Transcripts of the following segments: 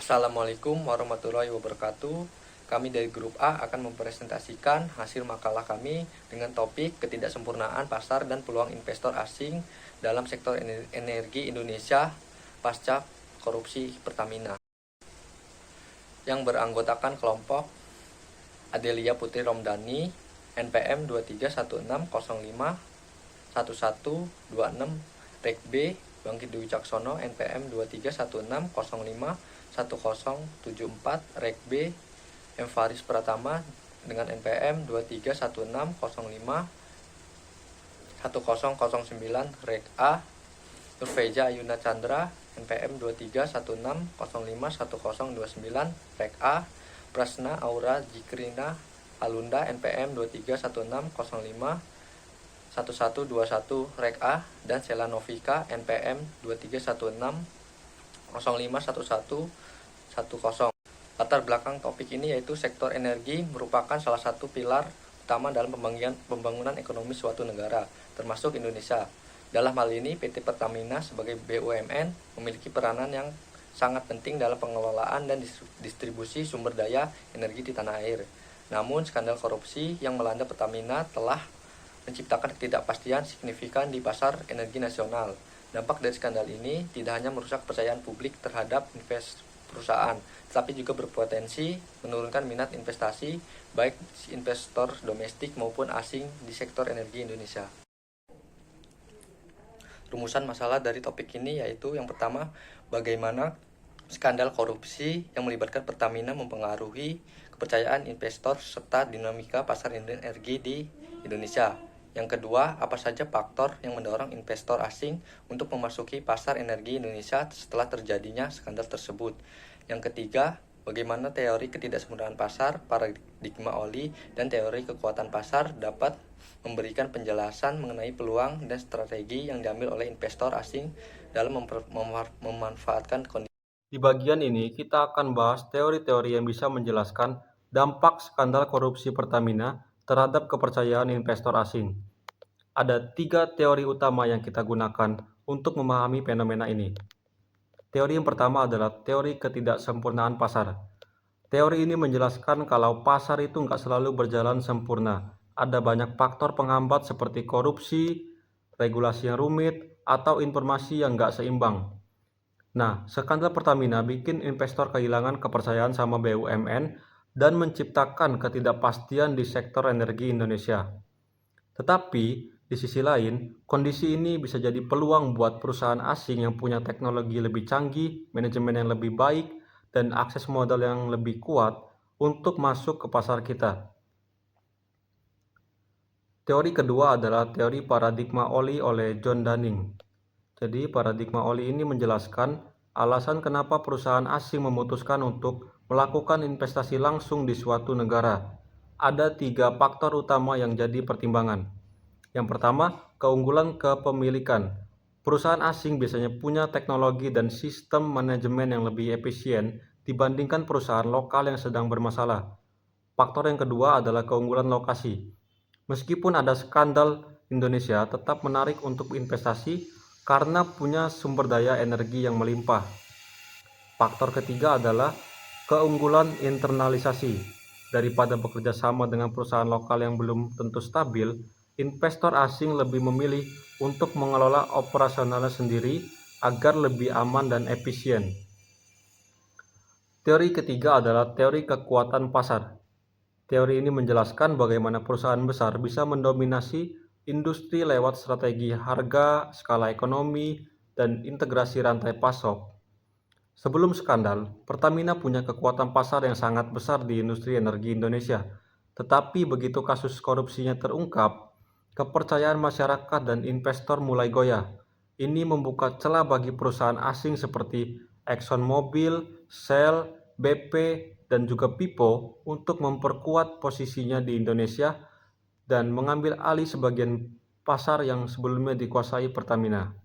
Assalamualaikum warahmatullahi wabarakatuh. Kami dari grup A akan mempresentasikan hasil makalah kami dengan topik ketidaksempurnaan pasar dan peluang investor asing dalam sektor energi Indonesia pasca korupsi Pertamina, yang beranggotakan kelompok Adelia Putri Romdani NPM 2316051126 Rek B Bangkit Dwi Caksono NPM 2316051074 Rek B M Faris Pratama dengan NPM 2316051009 Rek A Nurfeja Ayuna Chandra NPM 2316051029 Rek A Prasna Aura Jikrina Alunda NPM 2316051121 Rek A dan Sela Novika NPM 2316051110. Latar belakang topik ini yaitu sektor energi merupakan salah satu pilar utama dalam pembangunan ekonomi suatu negara, termasuk Indonesia. Dalam hal ini, PT Pertamina sebagai BUMN memiliki peranan yang sangat penting dalam pengelolaan dan distribusi sumber daya energi di tanah air. Namun, skandal korupsi yang melanda Pertamina telah menciptakan ketidakpastian signifikan di pasar energi nasional. Dampak dari skandal ini tidak hanya merusak kepercayaan publik terhadap perusahaan, tetapi juga berpotensi menurunkan minat investasi baik investor domestik maupun asing di sektor energi Indonesia. Rumusan masalah dari topik ini yaitu yang pertama, bagaimana skandal korupsi yang melibatkan Pertamina mempengaruhi kepercayaan investor serta dinamika pasar energi di Indonesia. Yang kedua, apa saja faktor yang mendorong investor asing untuk memasuki pasar energi Indonesia setelah terjadinya skandal tersebut. Yang ketiga, bagaimana teori ketidaksempurnaan pasar, paradigma oli, dan teori kekuatan pasar dapat memberikan penjelasan mengenai peluang dan strategi yang diambil oleh investor asing dalam memanfaatkan kondisi. Di bagian ini, kita akan bahas teori-teori yang bisa menjelaskan dampak skandal korupsi Pertamina terhadap kepercayaan investor asing. Ada 3 teori utama yang kita gunakan untuk memahami fenomena ini. Teori yang pertama adalah teori ketidaksempurnaan pasar. Teori ini menjelaskan kalau pasar itu nggak selalu berjalan sempurna. Ada banyak faktor penghambat seperti korupsi, regulasi yang rumit, atau informasi yang nggak seimbang. Nah, skandal Pertamina bikin investor kehilangan kepercayaan sama BUMN dan menciptakan ketidakpastian di sektor energi Indonesia. Tetapi, di sisi lain, kondisi ini bisa jadi peluang buat perusahaan asing yang punya teknologi lebih canggih, manajemen yang lebih baik, dan akses modal yang lebih kuat untuk masuk ke pasar kita. Teori kedua adalah teori paradigma oli oleh John Dunning. Jadi, paradigma oli ini menjelaskan alasan kenapa perusahaan asing memutuskan untuk melakukan investasi langsung di suatu negara. Ada 3 faktor utama yang jadi pertimbangan. Yang pertama, keunggulan kepemilikan. Perusahaan asing biasanya punya teknologi dan sistem manajemen yang lebih efisien dibandingkan perusahaan lokal yang sedang bermasalah. Faktor yang kedua adalah keunggulan lokasi. Meskipun ada skandal, Indonesia tetap menarik untuk investasi karena punya sumber daya energi yang melimpah. Faktor ketiga adalah keunggulan internalisasi. Daripada bekerja sama dengan perusahaan lokal yang belum tentu stabil, investor asing lebih memilih untuk mengelola operasionalnya sendiri agar lebih aman dan efisien. Teori ketiga adalah teori kekuatan pasar. Teori ini menjelaskan bagaimana perusahaan besar bisa mendominasi industri lewat strategi harga, skala ekonomi, dan integrasi rantai pasok. Sebelum skandal, Pertamina punya kekuatan pasar yang sangat besar di industri energi Indonesia. Tetapi begitu kasus korupsinya terungkap, kepercayaan masyarakat dan investor mulai goyah. Ini membuka celah bagi perusahaan asing seperti ExxonMobil, Shell, BP, dan juga Pipo untuk memperkuat posisinya di Indonesia dan mengambil alih sebagian pasar yang sebelumnya dikuasai Pertamina.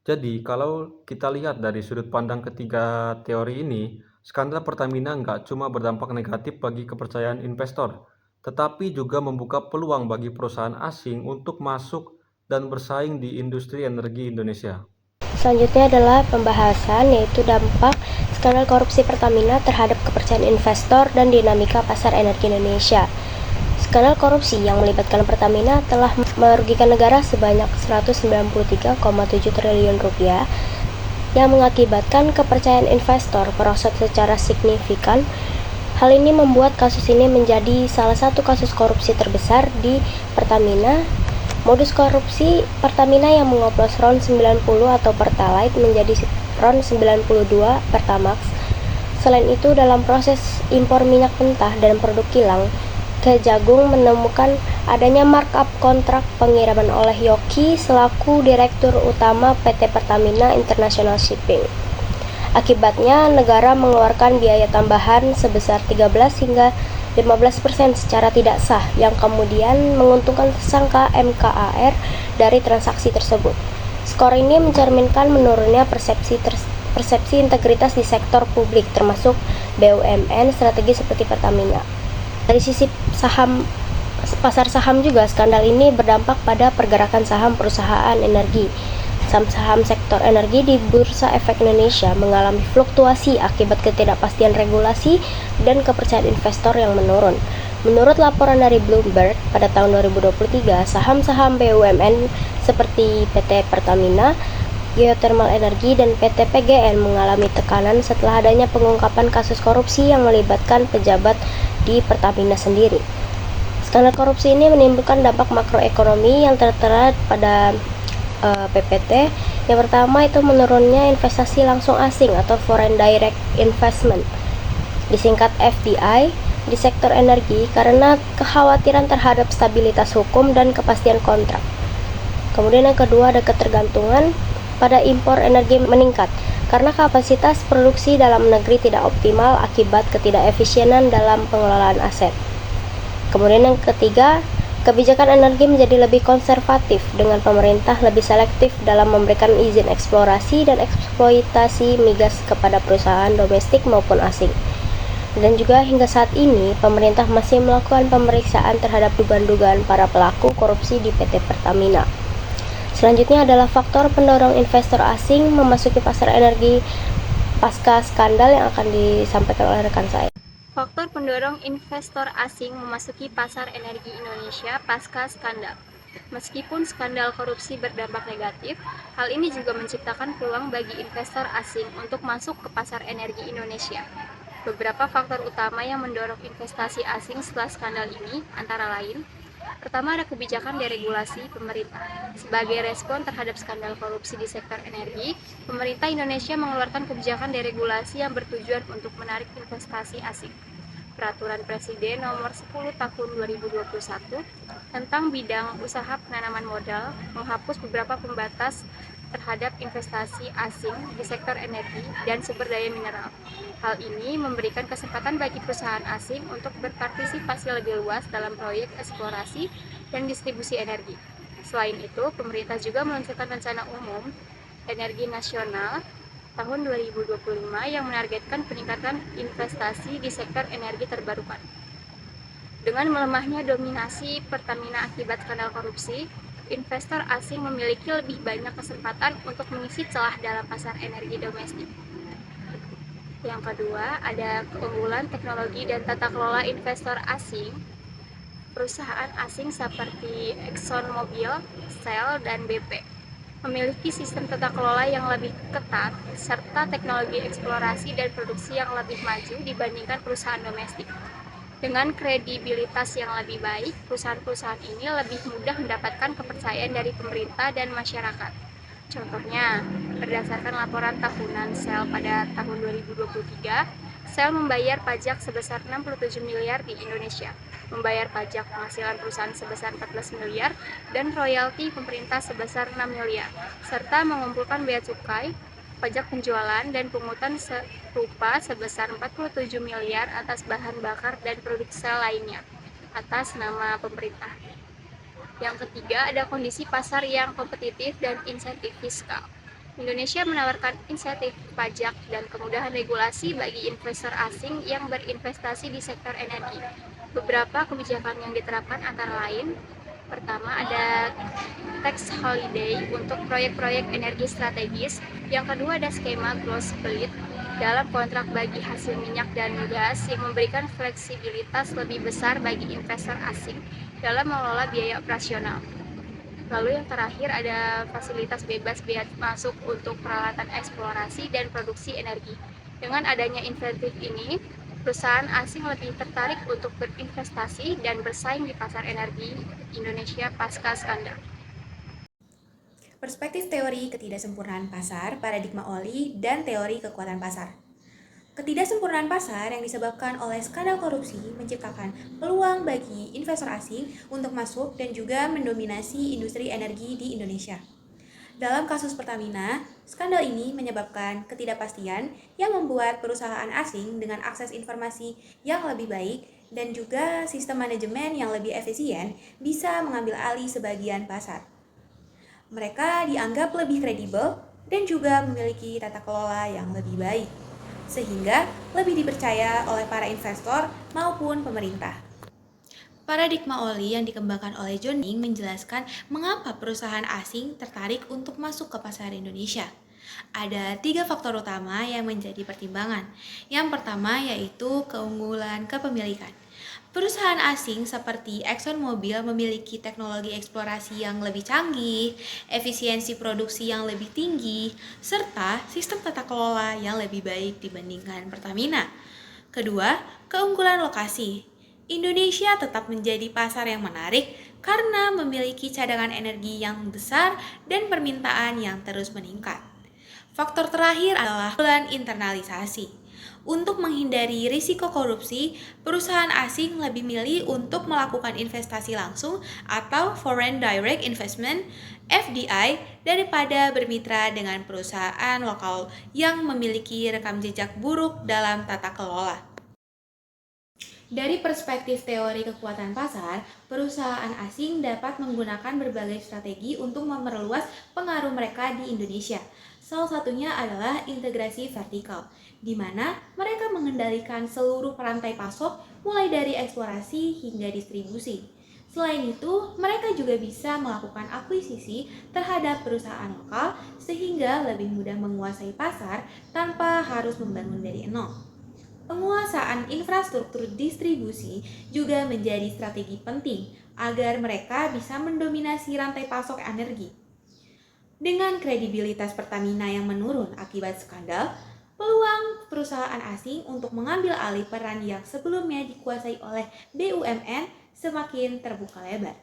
Jadi, kalau kita lihat dari sudut pandang ketiga teori ini, skandal Pertamina nggak cuma berdampak negatif bagi kepercayaan investor, tetapi juga membuka peluang bagi perusahaan asing untuk masuk dan bersaing di industri energi Indonesia. Selanjutnya adalah pembahasan, yaitu dampak skandal korupsi Pertamina terhadap kepercayaan investor dan dinamika pasar energi Indonesia. Skandal korupsi yang melibatkan Pertamina telah merugikan negara sebanyak 193,7 triliun rupiah yang mengakibatkan kepercayaan investor merosot secara signifikan. Hal ini membuat kasus ini menjadi salah satu kasus korupsi terbesar di Pertamina. Modus korupsi Pertamina yang mengoplos RON 90 atau Pertalite menjadi RON 92 Pertamax. Selain itu, dalam proses impor minyak mentah dan produk kilang, Kejagung menemukan adanya markup kontrak pengiriman oleh Yoki selaku Direktur Utama PT Pertamina International Shipping. Akibatnya, negara mengeluarkan biaya tambahan sebesar 13 hingga 15% secara tidak sah yang kemudian menguntungkan tersangka MKAR dari transaksi tersebut. Skor ini mencerminkan menurunnya persepsi integritas di sektor publik termasuk BUMN strategi seperti Pertamina. Dari sisi pasar saham juga, skandal ini berdampak pada pergerakan saham perusahaan energi. Saham sektor energi di Bursa Efek Indonesia mengalami fluktuasi akibat ketidakpastian regulasi dan kepercayaan investor yang menurun. Menurut laporan dari Bloomberg, pada tahun 2023, saham-saham BUMN seperti PT Pertamina, Geothermal Energi, dan PT PGN mengalami tekanan setelah adanya pengungkapan kasus korupsi yang melibatkan pejabat di Pertamina sendiri. Skandal korupsi ini menimbulkan dampak makroekonomi yang tertera pada PPT. Yang pertama itu menurunnya investasi langsung asing atau Foreign Direct Investment, disingkat FDI, di sektor energi karena kekhawatiran terhadap stabilitas hukum dan kepastian kontrak. Kemudian yang kedua ada ketergantungan pada impor energi meningkat karena kapasitas produksi dalam negeri tidak optimal akibat ketidakefisienan dalam pengelolaan aset. Kemudian yang ketiga, kebijakan energi menjadi lebih konservatif dengan pemerintah lebih selektif dalam memberikan izin eksplorasi dan eksploitasi migas kepada perusahaan domestik maupun asing. Dan juga hingga saat ini, pemerintah masih melakukan pemeriksaan terhadap dugaan-dugaan para pelaku korupsi di PT Pertamina. Selanjutnya adalah faktor pendorong investor asing memasuki pasar energi pasca skandal yang akan disampaikan oleh rekan saya. Faktor pendorong investor asing memasuki pasar energi Indonesia pasca skandal. Meskipun skandal korupsi berdampak negatif, hal ini juga menciptakan peluang bagi investor asing untuk masuk ke pasar energi Indonesia. Beberapa faktor utama yang mendorong investasi asing setelah skandal ini antara lain: pertama, ada kebijakan deregulasi pemerintah. Sebagai respon terhadap skandal korupsi di sektor energi, pemerintah Indonesia mengeluarkan kebijakan deregulasi yang bertujuan untuk menarik investasi asing. Peraturan Presiden Nomor 10 Tahun 2021 tentang bidang usaha penanaman modal menghapus beberapa pembatas terhadap investasi asing di sektor energi dan sumber daya mineral. Hal ini memberikan kesempatan bagi perusahaan asing untuk berpartisipasi lebih luas dalam proyek eksplorasi dan distribusi energi. Selain itu, pemerintah juga meluncurkan rencana umum energi nasional tahun 2025 yang menargetkan peningkatan investasi di sektor energi terbarukan. Dengan melemahnya dominasi Pertamina akibat skandal korupsi, investor asing memiliki lebih banyak kesempatan untuk mengisi celah dalam pasar energi domestik. Yang kedua, ada keunggulan teknologi dan tata kelola investor asing. Perusahaan asing seperti ExxonMobil, Shell, dan BP memiliki sistem tata kelola yang lebih ketat serta teknologi eksplorasi dan produksi yang lebih maju dibandingkan perusahaan domestik. Dengan kredibilitas yang lebih baik, perusahaan-perusahaan ini lebih mudah mendapatkan kepercayaan dari pemerintah dan masyarakat. Contohnya, berdasarkan laporan tahunan Shell pada tahun 2023, Shell membayar pajak sebesar 67 miliar di Indonesia, membayar pajak penghasilan perusahaan sebesar 14 miliar, dan royalti pemerintah sebesar 6 miliar, serta mengumpulkan bea cukai, pajak penjualan, dan pungutan serupa sebesar 47 miliar atas bahan bakar dan produk Shell lainnya, atas nama pemerintah. Yang ketiga, ada kondisi pasar yang kompetitif dan insentif fiskal. Indonesia menawarkan insentif pajak dan kemudahan regulasi bagi investor asing yang berinvestasi di sektor energi. Beberapa kebijakan yang diterapkan antara lain Pertama ada tax holiday untuk proyek-proyek energi strategis. Yang kedua ada skema gross split dalam kontrak bagi hasil minyak dan gas yang memberikan fleksibilitas lebih besar bagi investor asing dalam mengelola biaya operasional. Lalu yang terakhir ada fasilitas bebas bea masuk untuk peralatan eksplorasi dan produksi energi. Dengan adanya insentif ini, perusahaan asing lebih tertarik untuk berinvestasi dan bersaing di pasar energi Indonesia pasca skandal. Perspektif teori ketidaksempurnaan pasar, paradigma Olli, dan teori kekuatan pasar. Ketidaksempurnaan pasar yang disebabkan oleh skandal korupsi menciptakan peluang bagi investor asing untuk masuk dan juga mendominasi industri energi di Indonesia. Dalam kasus Pertamina, skandal ini menyebabkan ketidakpastian yang membuat perusahaan asing dengan akses informasi yang lebih baik dan juga sistem manajemen yang lebih efisien bisa mengambil alih sebagian pasar. Mereka dianggap lebih kredibel dan juga memiliki tata kelola yang lebih baik, sehingga lebih dipercaya oleh para investor maupun pemerintah. Paradigma Olli yang dikembangkan oleh John Ding menjelaskan mengapa perusahaan asing tertarik untuk masuk ke pasar Indonesia. Ada 3 faktor utama yang menjadi pertimbangan. Yang pertama yaitu keunggulan kepemilikan. Perusahaan asing seperti ExxonMobil memiliki teknologi eksplorasi yang lebih canggih, efisiensi produksi yang lebih tinggi, serta sistem tata kelola yang lebih baik dibandingkan Pertamina. Kedua, keunggulan lokasi. Indonesia tetap menjadi pasar yang menarik karena memiliki cadangan energi yang besar dan permintaan yang terus meningkat. Faktor terakhir adalah keunggulan internalisasi. Untuk menghindari risiko korupsi, perusahaan asing lebih milih untuk melakukan investasi langsung atau Foreign Direct Investment (FDI) daripada bermitra dengan perusahaan lokal yang memiliki rekam jejak buruk dalam tata kelola. Dari perspektif teori kekuatan pasar, perusahaan asing dapat menggunakan berbagai strategi untuk memperluas pengaruh mereka di Indonesia. Salah satunya adalah integrasi vertikal, di mana mereka mengendalikan seluruh perantai pasok mulai dari eksplorasi hingga distribusi. Selain itu, mereka juga bisa melakukan akuisisi terhadap perusahaan lokal sehingga lebih mudah menguasai pasar tanpa harus membangun dari nol. Penguasaan infrastruktur distribusi juga menjadi strategi penting agar mereka bisa mendominasi rantai pasok energi. Dengan kredibilitas Pertamina yang menurun akibat skandal, peluang perusahaan asing untuk mengambil alih peran yang sebelumnya dikuasai oleh BUMN semakin terbuka lebar.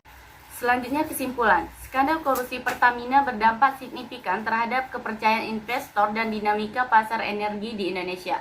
Selanjutnya kesimpulan, skandal korupsi Pertamina berdampak signifikan terhadap kepercayaan investor dan dinamika pasar energi di Indonesia.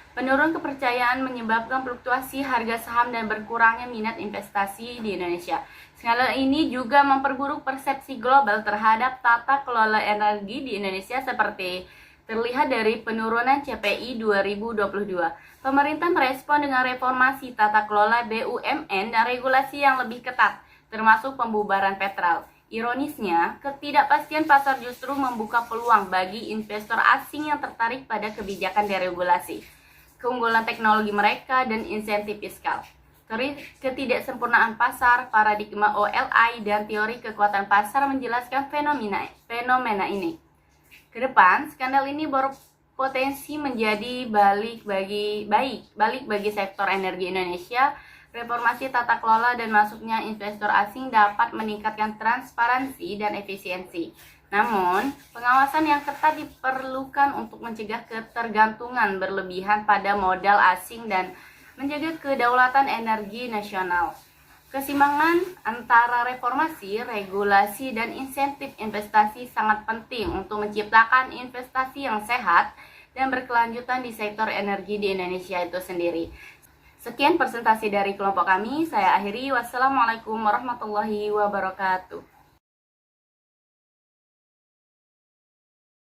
Penurun kepercayaan menyebabkan fluktuasi harga saham dan berkurangnya minat investasi di Indonesia. Skandal ini juga memperburuk persepsi global terhadap tata kelola energi di Indonesia seperti terlihat dari penurunan CPI 2022. Pemerintah merespon dengan reformasi tata kelola BUMN dan regulasi yang lebih ketat, termasuk pembubaran Petral. Ironisnya, ketidakpastian pasar justru membuka peluang bagi investor asing yang tertarik pada kebijakan deregulasi, keunggulan teknologi mereka, dan insentif fiskal. Ketidaksempurnaan pasar, paradigma OLI, dan teori kekuatan pasar menjelaskan fenomena ini. Kedepan, skandal ini berpotensi menjadi balik bagi sektor energi Indonesia. Reformasi tata kelola dan masuknya investor asing dapat meningkatkan transparansi dan efisiensi. Namun, pengawasan yang ketat diperlukan untuk mencegah ketergantungan berlebihan pada modal asing dan menjaga kedaulatan energi nasional. Keseimbangan antara reformasi, regulasi, dan insentif investasi sangat penting untuk menciptakan investasi yang sehat dan berkelanjutan di sektor energi di Indonesia itu sendiri. Sekian presentasi dari kelompok kami, saya akhiri. Wassalamualaikum warahmatullahi wabarakatuh.